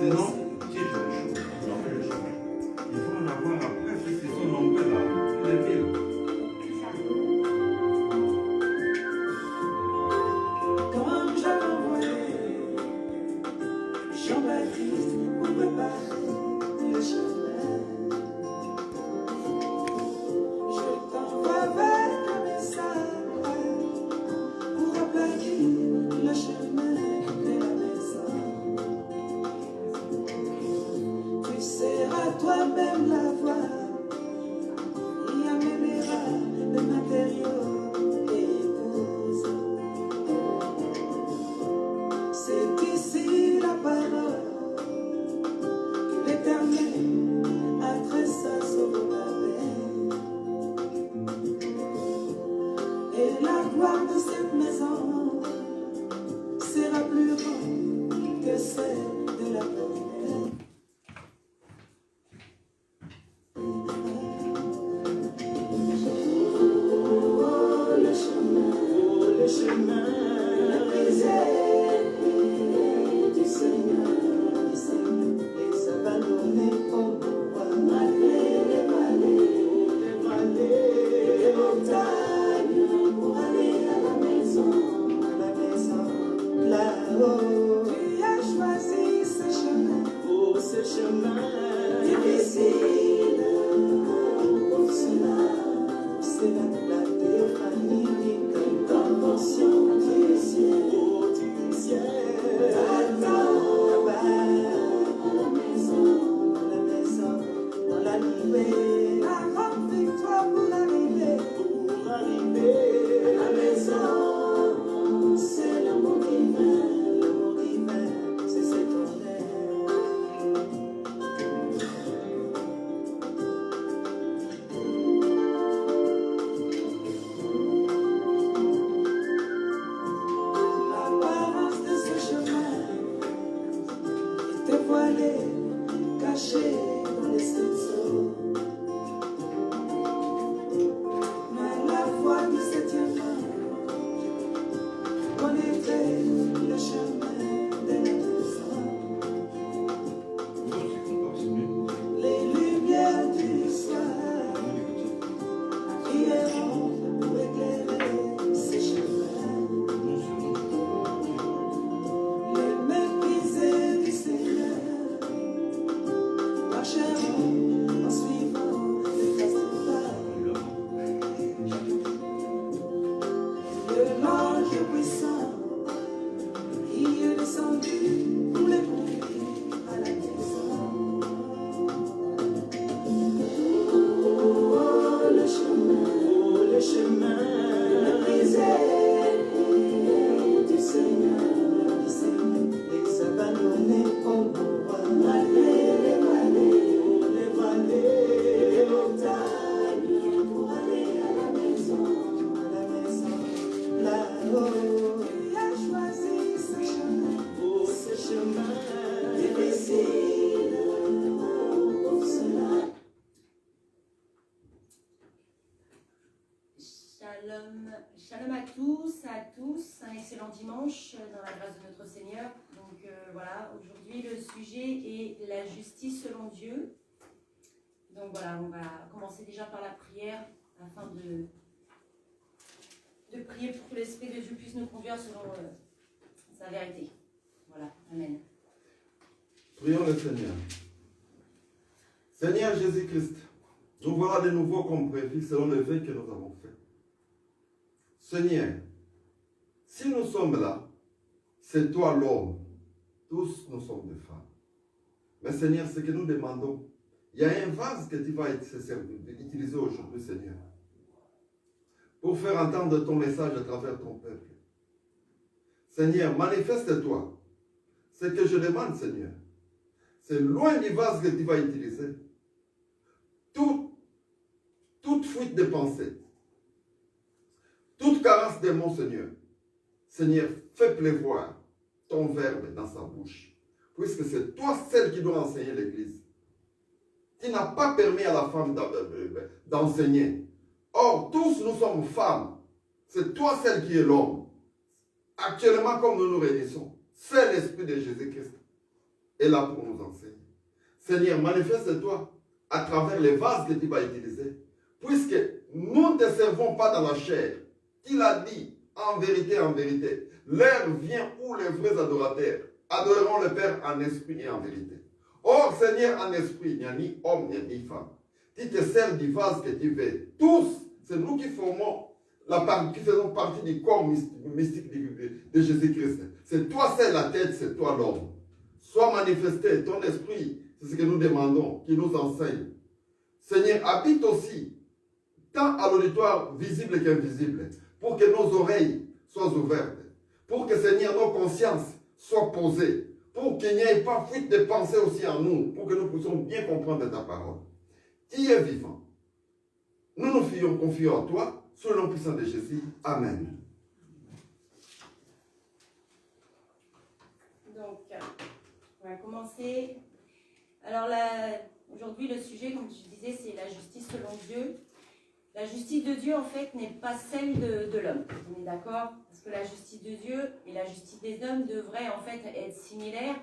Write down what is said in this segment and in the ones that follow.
Sinon, si je veux le chemin, on fait le chemin. Il faut en avoir après, puisqu'ils sont nombreux là, les villes. Comme j'avais envoyé Jean-Baptiste pour préparer le chemin, je t'envoie avec un message pour aplatir le chemin de la maison. Tu seras toi-même la voie qui amènera le matériau épouse. C'est ici la parole que l'Éternel adressa sur le pavé. Et la gloire de cette maison sera plus grande que celle de la première. Oh, le chemin, la misère du Seigneur, et s'abandonner au pouvoir, malgré les vallées, les montagnes, pour aller à la maison, là-haut. Tu as choisi ce chemin, oh, ce chemin difficile, pour cela, c'est la théophanie, une convention du ciel. T'attends là-bas, à la maison, dans la nuée, la grande victoire pour arriver à la maison. C'est l'amour divin, c'est cet honneur. L'apparence de ce chemin était voilée, cachée dans les cerceaux. Mais la voix du septième ange connaîtrait le chemin de la maison. Les lumières du soir brilleront pour éclairer ces chemins. Les méprisés du Seigneur marcheront en suivant les traces du pas. De l'ange puissant qui est descendu pour les conduire à la maison. Oh, le chemin, le brisé du Seigneur, et s'abandonner au pouvoir, malgré les vallées, les montagnes, pour aller à la maison, là-haut. Tu as choisi ce chemin, oh, ce chemin difficile, pour cela. Shalom à tous, un excellent dimanche dans la grâce de notre Seigneur. Donc voilà, aujourd'hui le sujet est la justice selon Dieu. Donc voilà, on va commencer déjà par la prière afin de prier pour que l'Esprit de Dieu puisse nous conduire selon sa vérité. Voilà, Amen. Prions le Seigneur. Seigneur Jésus-Christ, nous voilà de nouveau comme prévu selon le vœu que nous avons fait. Seigneur, si nous sommes là, c'est toi l'homme. Tous nous sommes des femmes. Mais Seigneur, ce que nous demandons, il y a un vase que tu vas utiliser aujourd'hui, Seigneur, pour faire entendre ton message à travers ton peuple. Seigneur, manifeste-toi. Ce que je demande, Seigneur, c'est loin du vase que tu vas utiliser. Toute fuite de pensée, toute carence de mon Seigneur, Seigneur, fais pleuvoir ton verbe dans sa bouche, puisque c'est toi celle qui doit enseigner l'Église. Tu n'as pas permis à la femme d'enseigner. Or, tous nous sommes femmes. C'est toi celle qui est l'homme. Actuellement, comme nous nous réunissons, c'est l'Esprit de Jésus-Christ. est là pour nous enseigner. Seigneur, manifeste-toi à travers les vases que tu vas utiliser. Puisque nous ne te servons pas dans la chair. Tu l'as dit, en vérité, l'heure vient où les vrais adorateurs adoreront le Père en esprit et en vérité. Or, Seigneur, en esprit, il n'y a ni homme, ni femme. Tu te sers du vase que tu veux. Tous, c'est nous qui formons qui faisons partie du corps mystique de Jésus-Christ. C'est toi seul la tête, c'est toi l'homme. Sois manifesté, ton esprit, c'est ce que nous demandons, qui nous enseigne. Seigneur, habite aussi, tant à l'auditoire visible qu'invisible, pour que nos oreilles soient ouvertes, pour que, Seigneur, nos consciences soient posées, pour qu'il n'y ait pas fuite de pensée aussi en nous, pour que nous puissions bien comprendre ta parole. Qui est vivant? Nous nous confions à toi, sous le nom puissant de Jésus. Amen. Donc, on va commencer. Alors, aujourd'hui, le sujet, comme je disais, c'est la justice selon Dieu. La justice de Dieu, en fait, n'est pas celle de l'homme. On est d'accord? Parce que la justice de Dieu et la justice des hommes devraient, en fait, être similaires.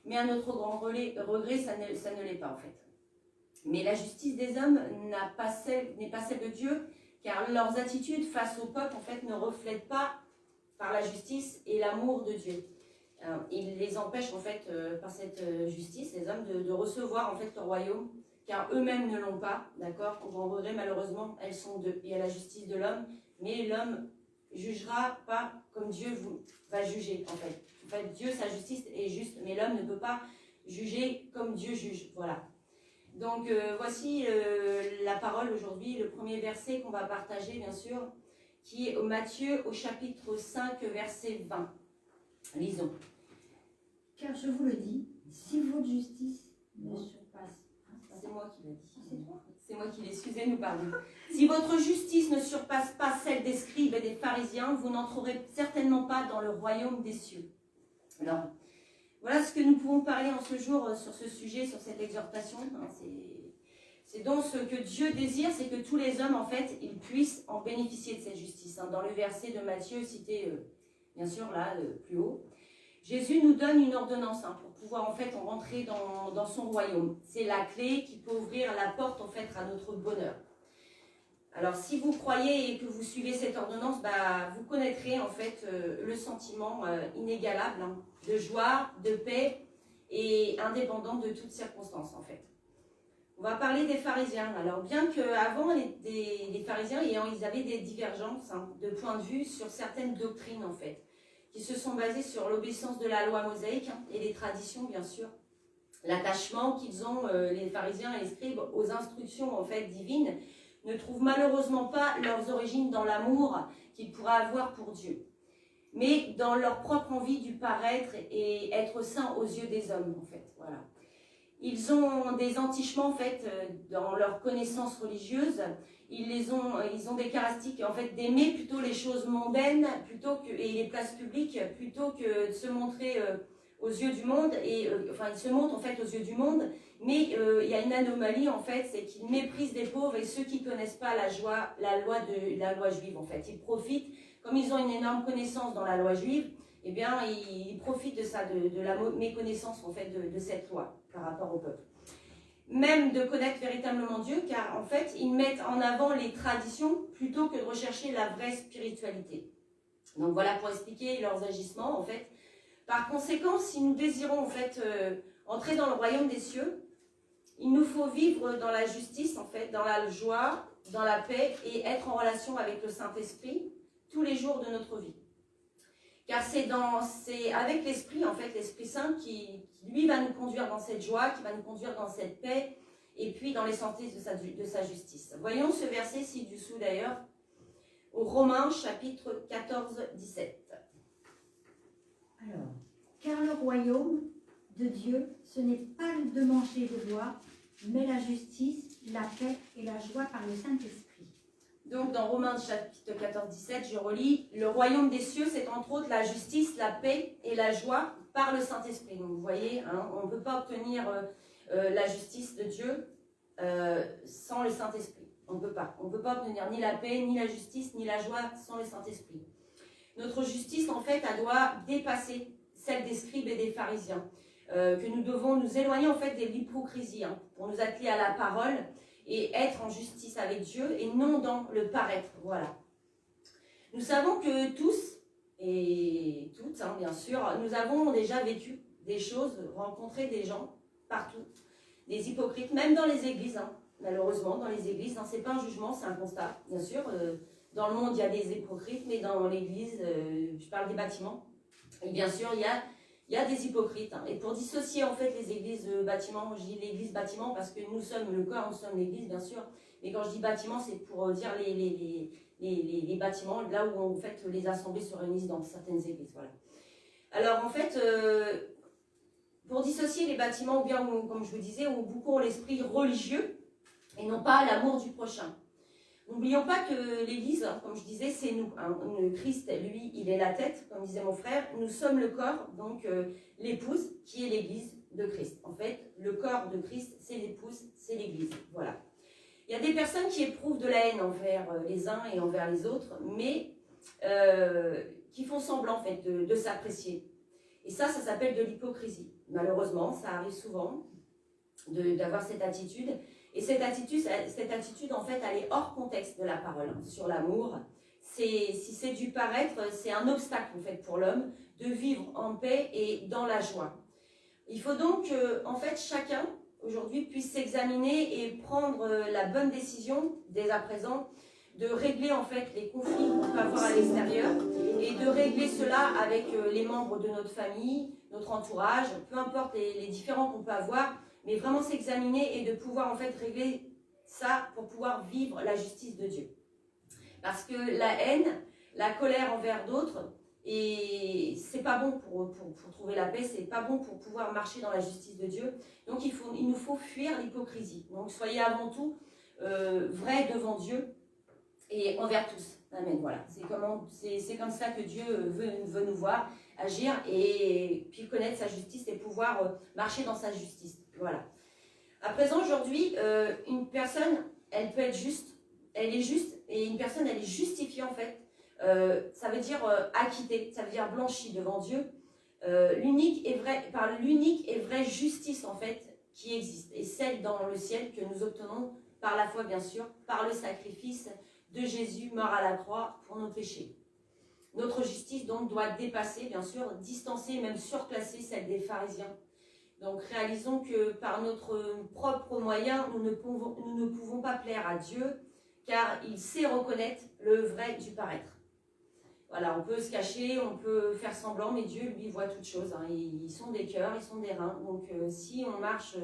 Mais à notre grand regret, ça ne l'est pas, en fait. Mais la justice des hommes n'est pas celle de Dieu, car leurs attitudes face au peuple, en fait, ne reflètent pas par la justice et l'amour de Dieu. Il les empêche, en fait, par cette justice, les hommes, de recevoir, en fait, le royaume, car eux-mêmes ne l'ont pas, d'accord? Au grand regret, malheureusement, elles sont deux. Il y a la justice de l'homme, mais l'homme jugera pas comme Dieu va juger, en fait. En fait, Dieu, sa justice est juste, mais l'homme ne peut pas juger comme Dieu juge, voilà. Donc, voici la parole aujourd'hui, le premier verset qu'on va partager, bien sûr, qui est au Matthieu, au chapitre 5, verset 20. Lisons. Car je vous le dis, si votre justice ne surpasse... C'est moi qui l'ai dit. C'est toi. C'est moi qui l'ai, excusez-nous, pardon. Si votre justice ne surpasse pas celle des scribes et des pharisiens, vous n'entrerez certainement pas dans le royaume des cieux. Alors, voilà ce que nous pouvons parler en ce jour sur ce sujet, sur cette exhortation. C'est donc ce que Dieu désire, c'est que tous les hommes, en fait, ils puissent en bénéficier de cette justice. Dans le verset de Matthieu cité, bien sûr, là, plus haut, Jésus nous donne une ordonnance pour pouvoir, en fait, rentrer dans son royaume. C'est la clé qui peut ouvrir la porte, en fait, à notre bonheur. Alors, si vous croyez et que vous suivez cette ordonnance, vous connaîtrez, en fait, le sentiment inégalable de joie, de paix et indépendant de toutes circonstances, en fait. On va parler des pharisiens. Alors, bien qu'avant, les pharisiens, ils avaient des divergences de point de vue sur certaines doctrines, en fait, qui se sont basées sur l'obéissance de la loi mosaïque et les traditions, bien sûr. L'attachement qu'ils ont, les pharisiens et les scribes, aux instructions, en fait, divines, ne trouvent malheureusement pas leurs origines dans l'amour qu'ils pourraient avoir pour Dieu, mais dans leur propre envie du paraître et être saints aux yeux des hommes, en fait. Voilà. Ils ont des entichements, en fait, dans leur connaissance religieuse. Ils ont des caractéristiques, en fait, d'aimer plutôt les choses mondaines et les places publiques, plutôt que de se montrer aux yeux du monde. Ils se montrent, en fait, aux yeux du monde, mais il y a une anomalie, en fait, c'est qu'ils méprisent les pauvres et ceux qui ne connaissent pas la loi juive, en fait. Ils profitent, comme ils ont une énorme connaissance dans la loi juive, eh bien, ils profitent de ça, de la méconnaissance, en fait, de cette loi par rapport au peuple. Même de connaître véritablement Dieu, car, en fait, ils mettent en avant les traditions plutôt que de rechercher la vraie spiritualité. Donc, voilà pour expliquer leurs agissements, en fait. Par conséquent, si nous désirons, en fait, entrer dans le royaume des cieux, il nous faut vivre dans la justice, en fait, dans la joie, dans la paix et être en relation avec le Saint-Esprit tous les jours de notre vie. Car c'est avec l'Esprit, en fait, l'Esprit Saint qui, lui, va nous conduire dans cette joie, qui va nous conduire dans cette paix, et puis dans l'essentiel de sa justice. Voyons ce verset ci-dessous d'ailleurs, au Romains chapitre 14, 17. Alors, car le royaume de Dieu, ce n'est pas de manger de boire, mais la justice, la paix et la joie par le Saint-Esprit. Donc, dans Romains chapitre 14, 17, je relis, le royaume des cieux, c'est entre autres la justice, la paix et la joie par le Saint-Esprit. Donc, vous voyez, on ne peut pas obtenir la justice de Dieu sans le Saint-Esprit. On ne peut pas. On ne peut pas obtenir ni la paix, ni la justice, ni la joie sans le Saint-Esprit. Notre justice, en fait, elle doit dépasser celle des scribes et des pharisiens. que nous devons nous éloigner en fait de l'hypocrisie, hein, pour nous atteler à la parole et être en justice avec Dieu et non dans le paraître. Voilà. Nous savons que tous et toutes, hein, bien sûr, nous avons déjà vécu des choses, rencontré des gens partout, des hypocrites, même dans les églises, hein, malheureusement, dans les églises. Hein, c'est pas un jugement, c'est un constat, bien sûr. Dans le monde, il y a des hypocrites, mais dans l'église, je parle des bâtiments, et bien sûr, il y a des hypocrites. Hein. Et pour dissocier en fait les églises bâtiments, je dis l'église bâtiment parce que nous sommes le corps, nous sommes l'église, bien sûr. Mais quand je dis bâtiment, c'est pour dire les bâtiments, là où en fait les assemblées se réunissent dans certaines églises. Voilà. Alors en fait, pour dissocier les bâtiments, ou bien, comme je vous disais, où beaucoup ont l'esprit religieux et non pas l'amour du prochain. N'oublions pas que l'Église, hein, comme je disais, c'est nous. Hein. Christ, lui, il est la tête, comme disait mon frère. Nous sommes le corps, donc l'épouse, qui est l'Église de Christ. En fait, le corps de Christ, c'est l'épouse, c'est l'Église. Voilà. Il y a des personnes qui éprouvent de la haine envers les uns et envers les autres, mais qui font semblant, en fait, de s'apprécier. Et ça s'appelle de l'hypocrisie. Malheureusement, ça arrive souvent d'avoir cette attitude. Et cette attitude, en fait, elle est hors contexte de la parole, hein, sur l'amour. Si c'est du paraître, c'est un obstacle, en fait, pour l'homme de vivre en paix et dans la joie. Il faut donc en fait, chacun, aujourd'hui, puisse s'examiner et prendre la bonne décision, dès à présent, de régler, en fait, les conflits qu'on peut avoir à l'extérieur et de régler cela avec les membres de notre famille, notre entourage, peu importe les différends qu'on peut avoir, mais vraiment s'examiner et de pouvoir en fait régler ça pour pouvoir vivre la justice de Dieu. Parce que la haine, la colère envers d'autres, et c'est pas bon pour trouver la paix, c'est pas bon pour pouvoir marcher dans la justice de Dieu. Donc il nous faut fuir l'hypocrisie. Donc soyez avant tout vrais devant Dieu et envers tous. Amen. Voilà. C'est comme ça que Dieu veut nous voir agir et puis connaître sa justice et pouvoir marcher dans sa justice. Voilà. À présent, aujourd'hui, une personne, elle peut être juste, elle est juste, et une personne, elle est justifiée en fait. Ça veut dire acquittée, ça veut dire blanchie devant Dieu. L'unique et vraie justice en fait qui existe, et celle dans le ciel que nous obtenons par la foi bien sûr, par le sacrifice de Jésus mort à la croix pour nos péchés. Notre justice donc doit dépasser, bien sûr, distancer, même surclasser celle des pharisiens. Donc réalisons que par notre propre moyen, nous ne pouvons pas plaire à Dieu, car il sait reconnaître le vrai du paraître. Voilà, on peut se cacher, on peut faire semblant, mais Dieu, lui, voit toutes choses. Hein. Ils sont des cœurs, ils sont des reins. Donc si on marche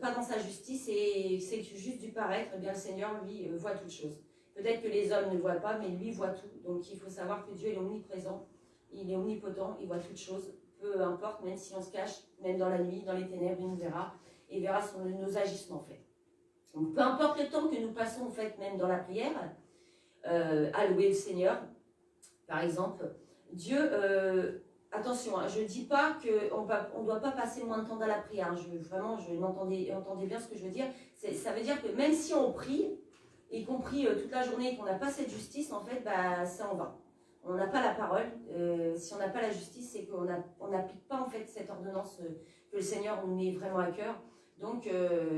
pas dans sa justice et c'est juste du paraître, eh bien le Seigneur, lui, voit toutes choses. Peut-être que les hommes ne voient pas, mais lui voit tout. Donc il faut savoir que Dieu est omniprésent, il est omnipotent, il voit toutes choses. Peu importe, même si on se cache, même dans la nuit, dans les ténèbres, il nous verra et verra nos agissements en fait. Donc peu importe le temps que nous passons en fait, même dans la prière, à louer le Seigneur, par exemple, Dieu, attention, hein, je ne dis pas qu'on ne doit pas passer moins de temps dans la prière, entendez bien ce que je veux dire, ça veut dire que même si on prie, et qu'on prie toute la journée et qu'on n'a pas cette justice, en fait, c'est en vain. On n'a pas la parole. Si on n'a pas la justice, c'est qu'on n'applique pas en fait cette ordonnance que le Seigneur nous met vraiment à cœur. Donc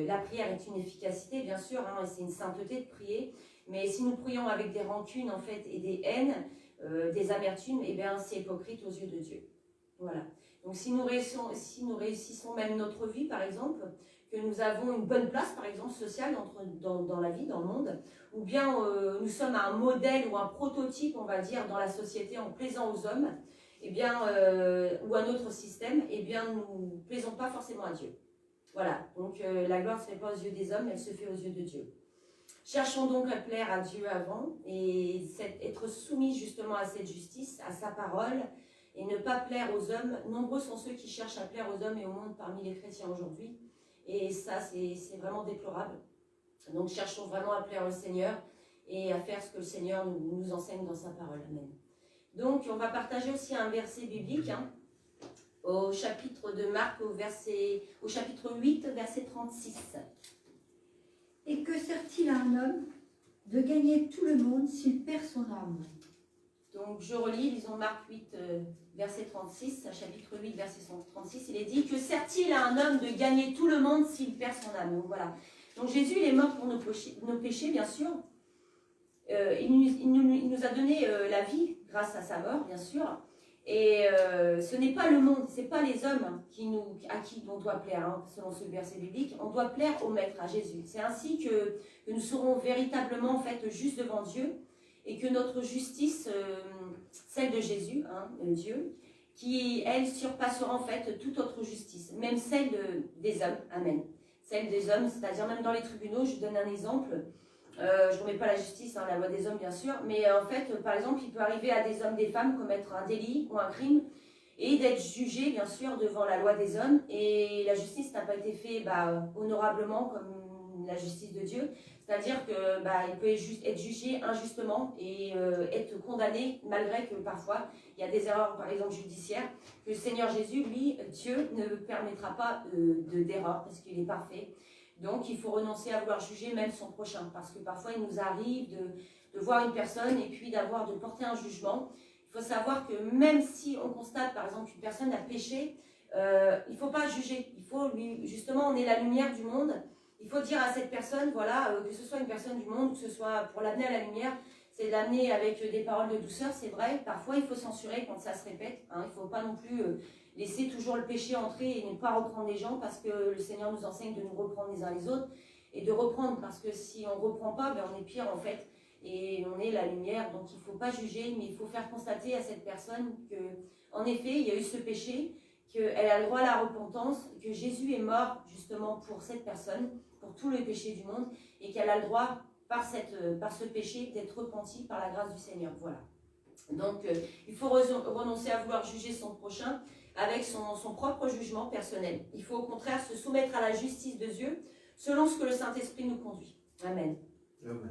la prière est une efficacité, bien sûr, hein, et c'est une sainteté de prier. Mais si nous prions avec des rancunes en fait et des haines, des amertumes, eh bien c'est hypocrite aux yeux de Dieu. Voilà. Donc si nous réussissons même notre vie, par exemple, que nous avons une bonne place, par exemple, sociale dans la vie, dans le monde, ou bien nous sommes un modèle ou un prototype, on va dire, dans la société en plaisant aux hommes, eh bien, ou un autre système, eh bien, nous ne plaisons pas forcément à Dieu. Voilà, donc la gloire ne se fait pas aux yeux des hommes, elle se fait aux yeux de Dieu. Cherchons donc à plaire à Dieu avant, et être soumis justement à cette justice, à sa parole, et ne pas plaire aux hommes. Nombreux sont ceux qui cherchent à plaire aux hommes et au monde parmi les chrétiens aujourd'hui. Et ça, c'est vraiment déplorable. Donc, cherchons vraiment à plaire au Seigneur et à faire ce que le Seigneur nous enseigne dans sa parole. Amen. Donc, on va partager aussi un verset biblique, hein, au chapitre de Marc, au chapitre 8, verset 36. Et que sert-il à un homme de gagner tout le monde s'il perd son âme? Donc je relis, lisons Marc 8, verset 36, chapitre 8, verset 36, il est dit que sert-il à un homme de gagner tout le monde s'il perd son âme? Donc voilà. Donc Jésus, il est mort pour nos péchés, bien sûr. Il nous a donné la vie grâce à sa mort, bien sûr. Et ce n'est pas le monde, ce n'est pas les hommes à qui on doit plaire, hein, selon ce verset biblique. On doit plaire au Maître, à Jésus. C'est ainsi que nous serons véritablement en fait justes devant Dieu et que notre justice, celle de Jésus, hein, Dieu, qui elle surpassera en fait toute autre justice, même celle des hommes. Amen. Celle des hommes, c'est-à-dire même dans les tribunaux. Je donne un exemple. Je ne remets pas la justice, hein, la loi des hommes bien sûr, mais en fait, par exemple, il peut arriver à des hommes, des femmes commettre un délit ou un crime et d'être jugés bien sûr devant la loi des hommes et la justice n'a pas été faite honorablement comme la justice de Dieu, c'est-à-dire que il peut être jugé injustement et être condamné malgré que parfois il y a des erreurs par exemple judiciaires que le Seigneur Jésus, lui, Dieu ne permettra pas d'erreur parce qu'il est parfait. Donc, il faut renoncer à vouloir juger même son prochain, parce que parfois, il nous arrive de voir une personne et puis de porter un jugement. Il faut savoir que même si on constate, par exemple, qu'une personne a péché, il ne faut pas juger. Il faut justement, on est la lumière du monde. Il faut dire à cette personne, voilà, que ce soit une personne du monde, que ce soit pour l'amener à la lumière, c'est l'amener avec des paroles de douceur, c'est vrai. Parfois, il faut censurer quand ça se répète. Hein, il ne faut pas non plus laisser toujours le péché entrer et ne pas reprendre les gens parce que le Seigneur nous enseigne de nous reprendre les uns les autres et de reprendre parce que si on ne reprend pas, on est pire en fait et on est la lumière. Donc, il ne faut pas juger, mais il faut faire constater à cette personne qu'en effet, il y a eu ce péché, qu'elle a le droit à la repentance, que Jésus est mort justement pour cette personne, pour tous les péchés du monde et qu'elle a le droit par ce péché d'être repentie par la grâce du Seigneur. Voilà. Donc, il faut renoncer à vouloir juger son prochain avec son propre jugement personnel. Il faut au contraire se soumettre à la justice de Dieu selon ce que le Saint-Esprit nous conduit. Amen. Amen.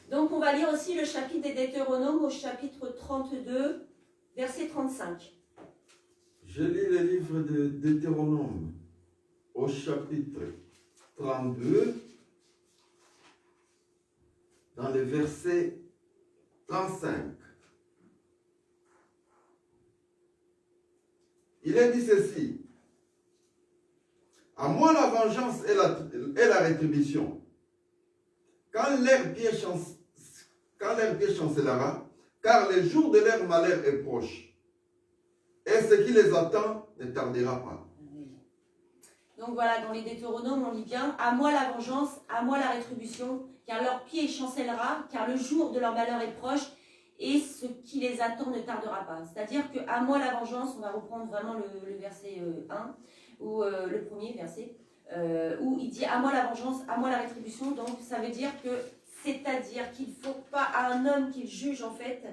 Donc, on va lire aussi le chapitre des Deutéronomes au chapitre 32, verset 35. Je lis le livre de Deutéronome au chapitre 32, dans le verset 35. Il est dit ceci: à moi la vengeance et la rétribution. Quand leur pied chancellera, car le jour de leur malheur est proche, et ce qui les attend ne tardera pas. Donc voilà, dans les Deutéronomes, on lit bien: à moi la vengeance, à moi la rétribution, car leur pied chancellera, car le jour de leur malheur est proche, et ce qui les attend ne tardera pas. C'est-à-dire que à moi la vengeance, on va reprendre vraiment le verset 1, ou le premier verset, où il dit à moi la vengeance, à moi la rétribution. Donc ça veut dire que, c'est-à-dire qu'il ne faut pas à un homme qu'il juge en fait,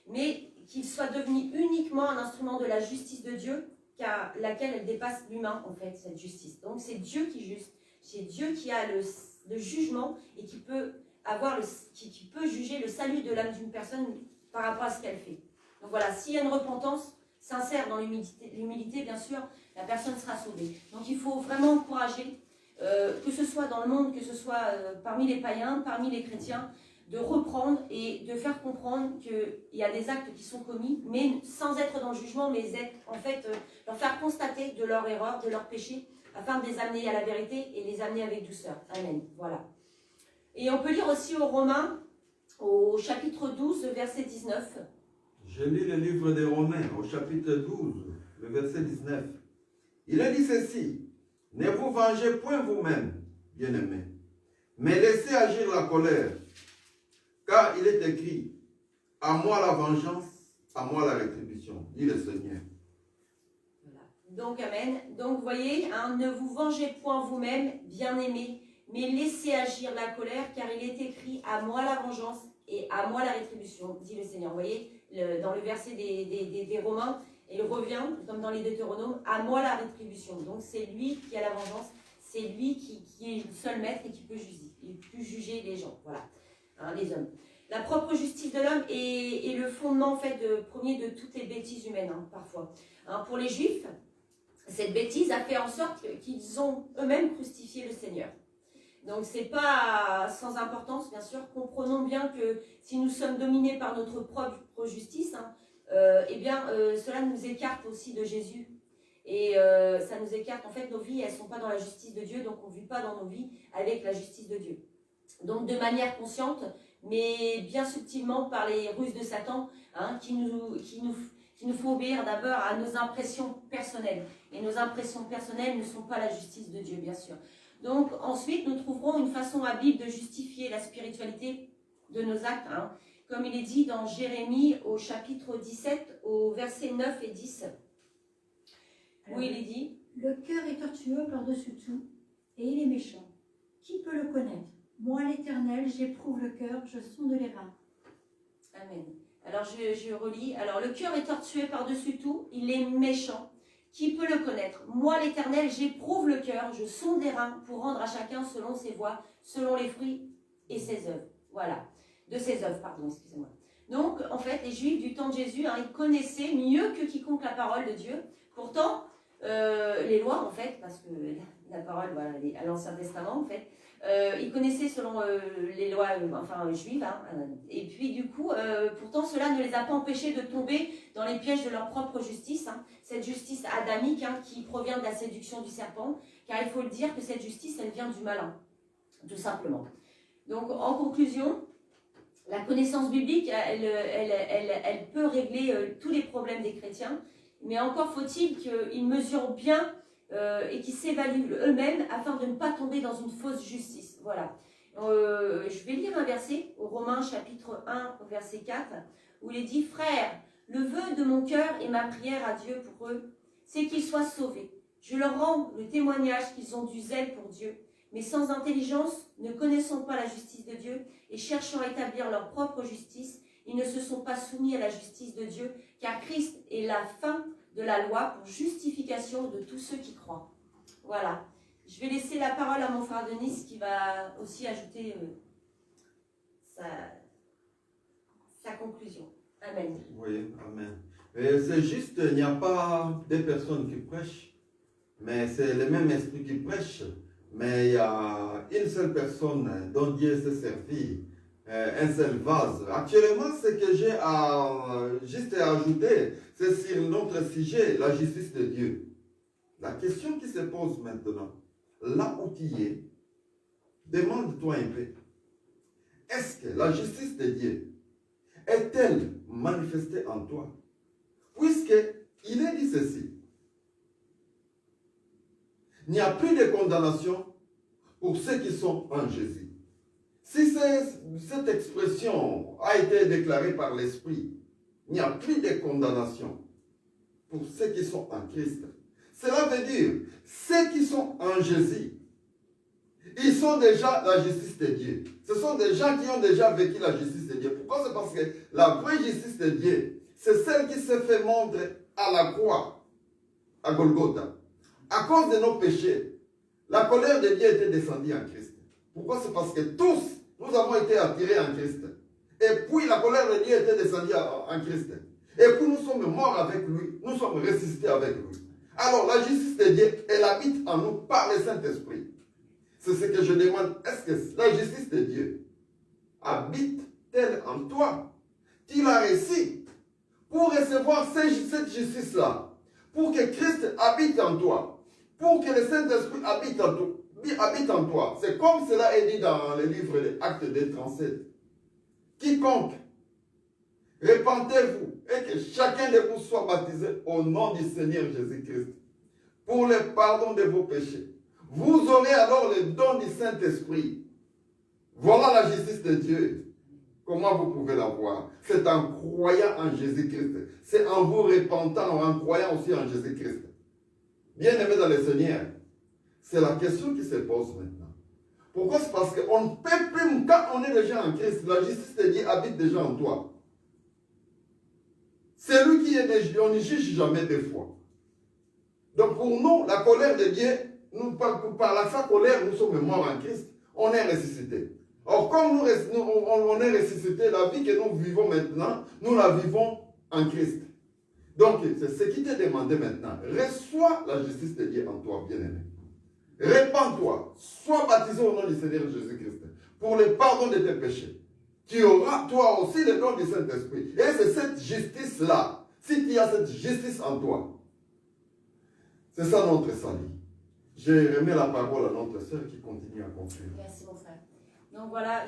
mais qu'il soit devenu uniquement un instrument de la justice de Dieu, car laquelle elle dépasse l'humain en fait, cette justice. Donc c'est Dieu qui juge, c'est Dieu qui a le jugement et qui peut qui peut juger le salut de l'âme d'une personne par rapport à ce qu'elle fait. Donc voilà, s'il y a une repentance sincère dans l'humilité, bien sûr, la personne sera sauvée. Donc il faut vraiment encourager, que ce soit dans le monde, que ce soit parmi les païens, parmi les chrétiens, de reprendre et de faire comprendre qu'il y a des actes qui sont commis, mais sans être dans le jugement, mais en fait, leur faire constater de leur erreur, de leur péché, afin de les amener à la vérité et les amener avec douceur. Amen. Voilà. Et on peut lire aussi aux Romains, au chapitre 12, verset 19. Je lis le livre des Romains au chapitre 12, le verset 19. Il a dit ceci: ne vous vengez point vous-même, bien-aimés, mais laissez agir la colère, car il est écrit: à moi la vengeance, à moi la rétribution, dit le Seigneur. Voilà. Donc, amen. Donc, vous voyez, ne vous vengez point vous-même, bien-aimés, mais laissez agir la colère, car il est écrit: à moi la vengeance et à moi la rétribution, dit le Seigneur. Vous voyez, dans le verset des Romains, il revient, comme dans les Deutéronomes: à moi la rétribution. Donc c'est lui qui a la vengeance, c'est lui qui est le seul maître et qui peut juger les gens, voilà, hein, les hommes. La propre justice de l'homme est le fondement en fait premier de toutes les bêtises humaines, hein, parfois. Hein, pour les Juifs, cette bêtise a fait en sorte qu'ils ont eux-mêmes crucifié le Seigneur. Donc c'est pas sans importance, bien sûr. Comprenons bien que si nous sommes dominés par notre propre propre justice, hein, cela nous écarte aussi de Jésus. Et ça nous écarte, en fait, nos vies, elles ne sont pas dans la justice de Dieu, donc on ne vit pas dans nos vies avec la justice de Dieu. Donc de manière consciente, mais bien subtilement par les ruses de Satan, hein, qui nous faut obéir d'abord à nos impressions personnelles. Et nos impressions personnelles ne sont pas la justice de Dieu, bien sûr. Donc ensuite, nous trouverons une façon habile de justifier la spiritualité de nos actes, hein, comme il est dit dans Jérémie au chapitre 17, au verset 9 et 10. Alors, où il est dit: le cœur est tortueux par-dessus tout, et il est méchant. Qui peut le connaître? Moi, l'Éternel, j'éprouve le cœur, je sonde les reins. Amen. Alors je relis. Alors le cœur est tortueux par-dessus tout, il est méchant. Qui peut le connaître? Moi, l'Éternel, j'éprouve le cœur, je sonde les reins pour rendre à chacun selon ses voies, selon les fruits et ses œuvres. Voilà. De ses œuvres, pardon, excusez-moi. Donc, en fait, les Juifs du temps de Jésus, hein, ils connaissaient mieux que quiconque la parole de Dieu. Pourtant, les lois, en fait, parce que la parole, voilà, à l'Ancien Testament, en fait, ils connaissaient selon les lois juives, hein, et puis du coup, pourtant cela ne les a pas empêchés de tomber dans les pièges de leur propre justice, hein, cette justice adamique, hein, qui provient de la séduction du serpent, car il faut le dire que cette justice, elle vient du malin, tout simplement. Donc en conclusion, la connaissance biblique, elle peut régler tous les problèmes des chrétiens, mais encore faut-il qu'ils mesurent bien et qui s'évaluent eux-mêmes afin de ne pas tomber dans une fausse justice. Voilà. Je vais lire un verset au Romains chapitre 1, verset 4, où il est dit: frères, le vœu de mon cœur et ma prière à Dieu pour eux, c'est qu'ils soient sauvés. Je leur rends le témoignage qu'ils ont du zèle pour Dieu, mais sans intelligence, ne connaissant pas la justice de Dieu et cherchant à établir leur propre justice, ils ne se sont pas soumis à la justice de Dieu, car Christ est la fin de la loi pour justification de tous ceux qui croient. Voilà. Je vais laisser la parole à mon frère Denis qui va aussi ajouter sa conclusion. Amen. Oui, amen. Et c'est juste, il n'y a pas des personnes qui prêchent, mais c'est le même esprit qui prêche. Mais il y a une seule personne dont Dieu s'est servi, un seul vase. Actuellement, ce que j'ai juste à ajouter, c'est sur notre sujet, la justice de Dieu. La question qui se pose maintenant, là où tu es, demande-toi un peu, est-ce que la justice de Dieu est-elle manifestée en toi? Puisqu'il est dit ceci: il n'y a plus de condamnation pour ceux qui sont en Jésus. Si cette expression a été déclarée par l'Esprit, il n'y a plus de condamnation pour ceux qui sont en Christ. Cela veut dire, ceux qui sont en Jésus, ils sont déjà la justice de Dieu. Ce sont des gens qui ont déjà vécu la justice de Dieu. Pourquoi? C'est parce que la vraie justice de Dieu, c'est celle qui s'est fait montrer à la croix, à Golgotha. À cause de nos péchés, la colère de Dieu était descendue en Christ. Pourquoi? C'est parce que tous, nous avons été attirés en Christ. Et puis la colère de Dieu était descendue en Christ. Et puis nous sommes morts avec lui, nous sommes ressuscités avec lui. Alors la justice de Dieu, elle habite en nous par le Saint-Esprit. C'est ce que je demande. Est-ce que la justice de Dieu habite-t-elle en toi? Tu l'as reçu pour recevoir cette justice-là, pour que Christ habite en toi, pour que le Saint-Esprit habite en toi. C'est comme cela est dit dans le livre des Actes des 37. Quiconque, répentez-vous et que chacun de vous soit baptisé au nom du Seigneur Jésus-Christ pour le pardon de vos péchés. Vous aurez alors le don du Saint-Esprit. Voilà la justice de Dieu. Comment vous pouvez la voir? C'est en croyant en Jésus-Christ. C'est en vous repentant, en croyant aussi en Jésus-Christ. Bien-aimés dans le Seigneur, c'est la question qui se pose maintenant. Pourquoi? C'est parce qu'on ne peut plus, quand on est déjà en Christ, la justice de Dieu habite déjà en toi. C'est lui qui est déjà, on ne juge jamais deux fois. Donc pour nous, la colère de Dieu, par sa colère, nous sommes morts en Christ. On est ressuscités. Or, comme on est ressuscités, la vie que nous vivons maintenant, nous la vivons en Christ. Donc, c'est ce qui t'est demandé maintenant. Reçois la justice de Dieu en toi, bien-aimé. Répands-toi. Sois baptisé au nom du Seigneur Jésus-Christ pour le pardon de tes péchés. tu auras toi aussi le don du Saint-Esprit. Et c'est cette justice-là, si tu as cette justice en toi, c'est ça notre salut. Je remets la parole à notre sœur qui continue à conclure. Merci mon frère. Donc voilà,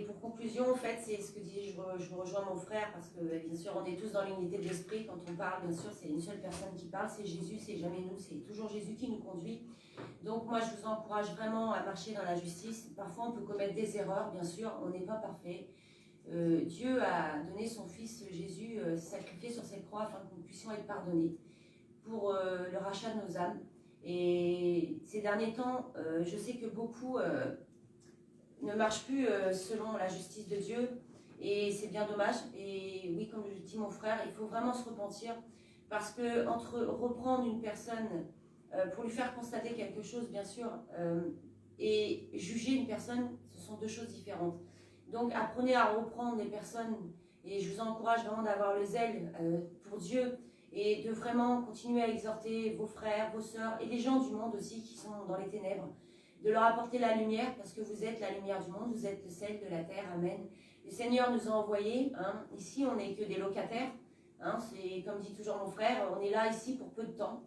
pour conclusion, en fait, c'est ce que dit, je rejoins mon frère, parce que bien sûr, on est tous dans l'unité de l'esprit. Quand on parle, bien sûr, c'est une seule personne qui parle, c'est Jésus, c'est jamais nous, c'est toujours Jésus qui nous conduit. Donc moi, je vous encourage vraiment à marcher dans la justice. Parfois, on peut commettre des erreurs, bien sûr, on n'est pas parfait. Dieu a donné son Fils Jésus sacrifié sur cette croix afin que nous puissions être pardonnés pour le rachat de nos âmes. Et ces derniers temps, je sais que beaucoup ne marchent plus selon la justice de Dieu, et c'est bien dommage. Et oui, comme je dis mon frère, il faut vraiment se repentir, parce que entre reprendre une personne pour lui faire constater quelque chose, bien sûr, et juger une personne, ce sont deux choses différentes. Donc apprenez à reprendre les personnes, et je vous encourage vraiment d'avoir le zèle pour Dieu, et de vraiment continuer à exhorter vos frères, vos sœurs, et les gens du monde aussi qui sont dans les ténèbres, de leur apporter la lumière, parce que vous êtes la lumière du monde, vous êtes le sel de la terre, amen. Le Seigneur nous a envoyés, hein. Ici on n'est que des locataires, hein. C'est comme dit toujours mon frère, on est là ici pour peu de temps,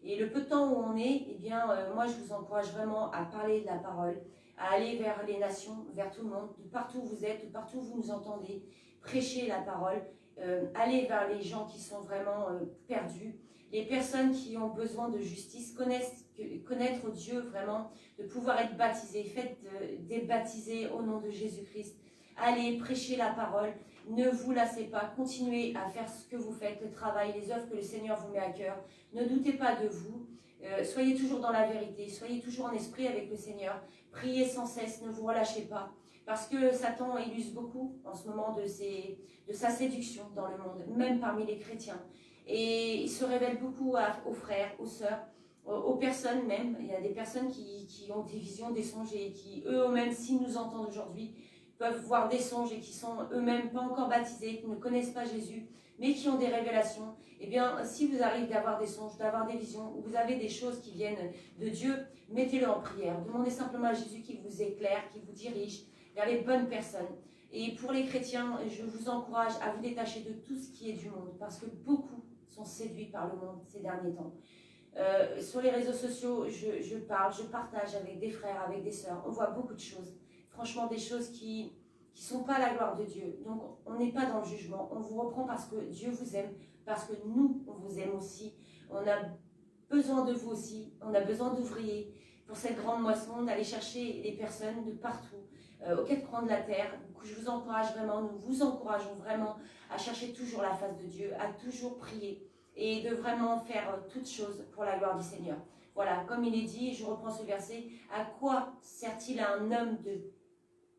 et le peu de temps où on est, eh bien, moi je vous encourage vraiment à parler de la parole, à aller vers les nations, vers tout le monde, de partout où vous êtes, de partout où vous nous entendez, prêchez la parole, allez vers les gens qui sont vraiment perdus, les personnes qui ont besoin de justice, connaître Dieu vraiment, de pouvoir être baptisés, faites des baptisés au nom de Jésus-Christ, allez prêcher la parole, ne vous lassez pas, continuez à faire ce que vous faites, le travail, les œuvres que le Seigneur vous met à cœur, ne doutez pas de vous, soyez toujours dans la vérité, soyez toujours en esprit avec le Seigneur, priez sans cesse, ne vous relâchez pas, parce que Satan illustre beaucoup en ce moment de sa séduction dans le monde, même parmi les chrétiens. Et il se révèle beaucoup aux frères, aux sœurs, aux personnes même. Il y a des personnes qui ont des visions, des songes, et qui eux-mêmes, s'ils nous entendent aujourd'hui, peuvent voir des songes, et qui sont eux-mêmes pas encore baptisés, qui ne connaissent pas Jésus, mais qui ont des révélations. Eh bien, si vous arrivez d'avoir des songes, d'avoir des visions, ou vous avez des choses qui viennent de Dieu, mettez-le en prière. Demandez simplement à Jésus qui vous éclaire, qui vous dirige vers les bonnes personnes. Et pour les chrétiens, je vous encourage à vous détacher de tout ce qui est du monde, parce que beaucoup sont séduits par le monde ces derniers temps. Sur les réseaux sociaux, je partage avec des frères, avec des sœurs. On voit beaucoup de choses. Franchement, des choses qui ne sont pas la gloire de Dieu. Donc, on n'est pas dans le jugement. On vous reprend parce que Dieu vous aime, parce que nous, on vous aime aussi. On a besoin de vous aussi. On a besoin d'ouvriers pour cette grande moisson, d'aller chercher des personnes de partout, aux quatre coins de la terre. Donc, je vous encourage vraiment, nous vous encourageons vraiment à chercher toujours la face de Dieu, à toujours prier, et de vraiment faire toutes choses pour la gloire du Seigneur. Voilà, comme il est dit, je reprends ce verset, à quoi sert-il à un homme de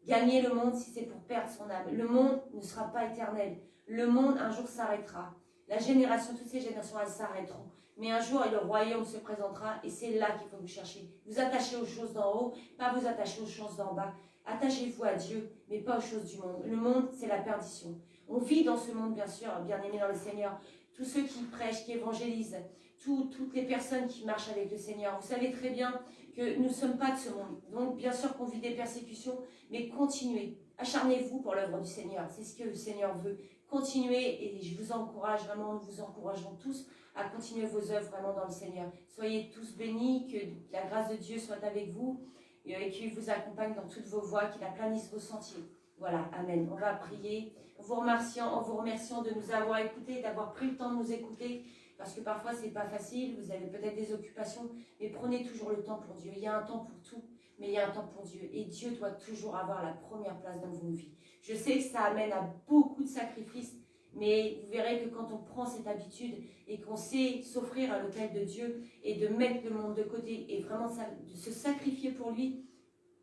gagner le monde si c'est pour perdre son âme? Le monde ne sera pas éternel. Le monde, un jour, s'arrêtera. La génération, toutes ces générations, elles s'arrêteront. Mais un jour, le royaume se présentera, et c'est là qu'il faut vous chercher. Vous attachez aux choses d'en haut, pas vous attacher aux choses d'en bas. Attachez-vous à Dieu, mais pas aux choses du monde. Le monde, c'est la perdition. On vit dans ce monde, bien sûr, bien aimé dans le Seigneur. Tous ceux qui prêchent, qui évangélisent, toutes les personnes qui marchent avec le Seigneur. Vous savez très bien que nous ne sommes pas de ce monde. Donc, bien sûr qu'on vit des persécutions, mais continuez. Acharnez-vous pour l'œuvre du Seigneur. C'est ce que le Seigneur veut. Continuez, et je vous encourage vraiment, nous vous encourageons tous à continuer vos œuvres vraiment dans le Seigneur. Soyez tous bénis, que la grâce de Dieu soit avec vous, et qu'il vous accompagne dans toutes vos voies, qu'il aplanisse vos sentiers. Voilà, amen. On va prier en vous remerciant de nous avoir écoutés, d'avoir pris le temps de nous écouter, parce que parfois c'est pas facile, vous avez peut-être des occupations, mais prenez toujours le temps pour Dieu. Il y a un temps pour tout, mais il y a un temps pour Dieu, et Dieu doit toujours avoir la première place dans vos vies. Je sais que ça amène à beaucoup de sacrifices, mais vous verrez que quand on prend cette habitude et qu'on sait s'offrir à l'autel de Dieu et de mettre le monde de côté et vraiment de se sacrifier pour lui,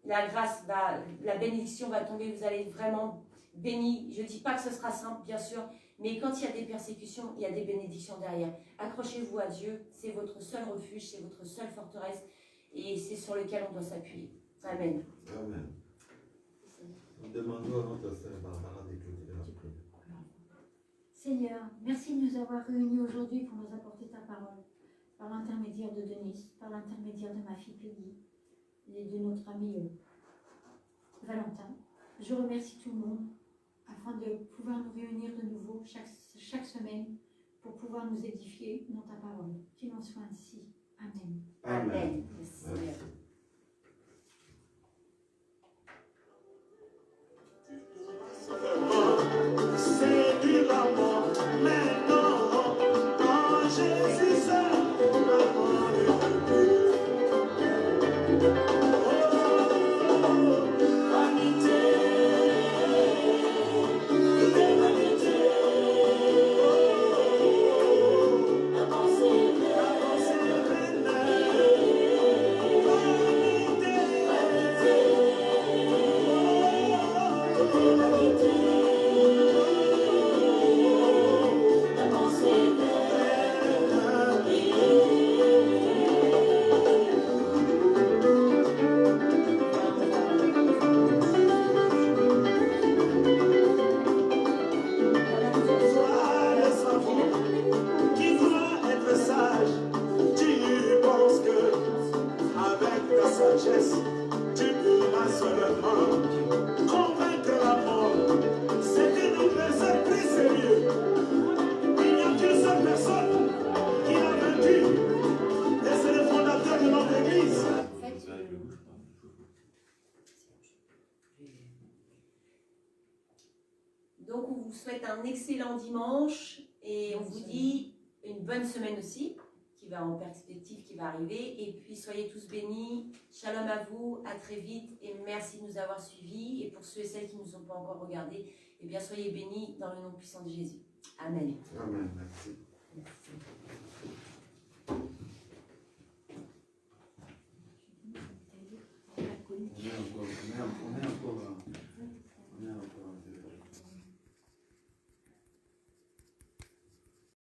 la grâce la bénédiction va tomber, vous allez être vraiment bénis. Je ne dis pas que ce sera simple, bien sûr, mais quand il y a des persécutions, il y a des bénédictions derrière. Accrochez-vous à Dieu, c'est votre seul refuge, c'est votre seule forteresse, et c'est sur lequel on doit s'appuyer. Amen. Amen. Nous demandons à notre sœur Barbara de clôturer la prière. Seigneur, merci de nous avoir réunis aujourd'hui pour nous apporter ta parole, par l'intermédiaire de Denise, par l'intermédiaire de ma fille Peggy, et de notre ami Valentin. Je remercie tout le monde afin de pouvoir nous réunir de nouveau chaque semaine pour pouvoir nous édifier dans ta parole. Qu'il en soit ainsi. Amen. Amen. Merci. C'est du l'amour maintenant en Jésus seul. Tu pourras seulement convaincre la mort. C'est une personne très sérieuse. Il n'y a qu'une seule personne qui l'a vaincu. Et c'est le fondateur de notre église. Donc on vous souhaite un excellent dimanche et on vous dit une bonne semaine aussi, qui va en perspective, qui va arriver. Et puis soyez tous bénis. Shalom à vous, à très vite et merci de nous avoir suivis. Et pour ceux et celles qui ne nous ont pas encore regardés, eh bien soyez bénis dans le nom puissant de Jésus. Amen. Amen. Merci. On est encore.